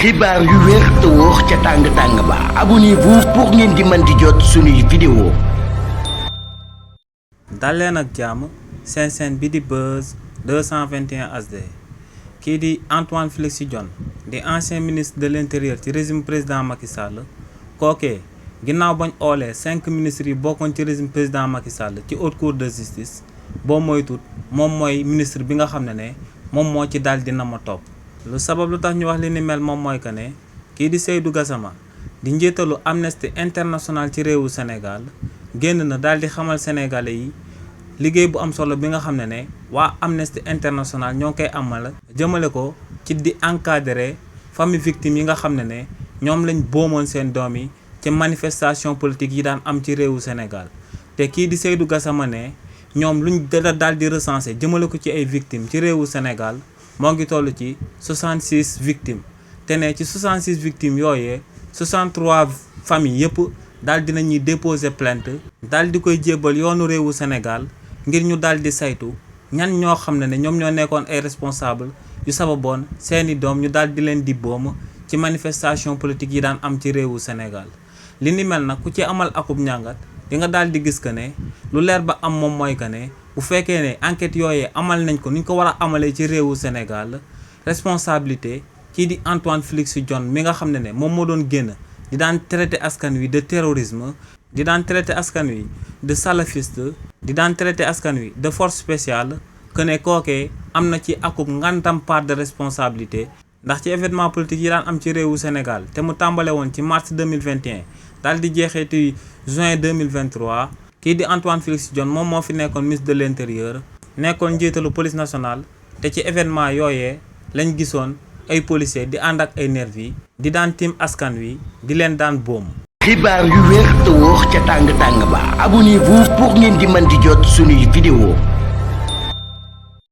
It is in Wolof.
xibaar yu wér te wóor ca tàng-tàng ba abonnez-vous pour ngeen di mën di jot suñuy vidéo. dalleen ak jàmm seen chaîne bi di Buzz 221 HD kii di Antoine Félix Diome di ancien ministre de l'intérieur ci régime président Macky Sall kookee ginnaaw bañ oolee 5 ministres yi bokkoon ci régime président Macky Sall ci haute cour de justice boo moytut moom mooy ministre bi nga xam ne moom moo ci daal dina ma topp. lu sabab lu tax ñu wax li ni mel moom mooy que ne kii di Seydou Gassama di njiitalu Amnesty International ci réewu Sénégal génn na daal di xamal sénégalais yi liggéey bu am solo bi nga xam ne waa Amnesty International ñoo koy amal jëmale ko ci di encadrer famille victime yi nga xam ne ñoom lañ boomoon seen doom yi ci manifestation politique yi daan am ci réewu Sénégal te kii di Seydou Gassama ne ñoom luñ daal di recenser jëmale ko ci ay victimes ci réewu Sénégal moo ngi toll ci 66 victimes te ne ci 66 victimes yooyee 63 familles yëpp daal di nañuy déposer plainte daal di koy jébbal yoonu réewu Sénégal ngir ñu daal di saytu ñan ñoo xam ne ñoom ñoo nekkoon ay responsable yu sababoon seeni doom ñu daal di leen di boom ci manifestation politique yi daan am ci réewu Sénégal. li ni mel nag ku ci amal akub njàngat di nga daal di gis que ne lu leer ba am moom mooy que ne bu fekkee ne enquête yooyee amal nañ ko ni ñu ko war a amalee ci réewu Sénégal responsabilité kii di Antoine Félix Diome mi nga xam ne moom moo doon génn di daan traité askan wi de terrorisme di daan traité askan wi de salafiste di daan traité askan wi de force spéciale que ne kookee am na ci akub ngantam part de responsabilité ndax ci événement politique yi daan am ci réewu Sénégal te mu tàmbale woon ci mars 2021 daal di jeexee ci juin 2023 kii di Antoine Félix Diome moom moo fi nekkoon ministre de l'intérieur nekkoon njiitalu police nationale te ci événement yooyee lañ gisoon ay policiers di ànd ak ay nervi di daan tiim askan wi di leen daan boom. xibaar yu wér te wóor ca tàng-tàng ba abonnez-vous pour ngeen di mën di jot suñuy vidéo.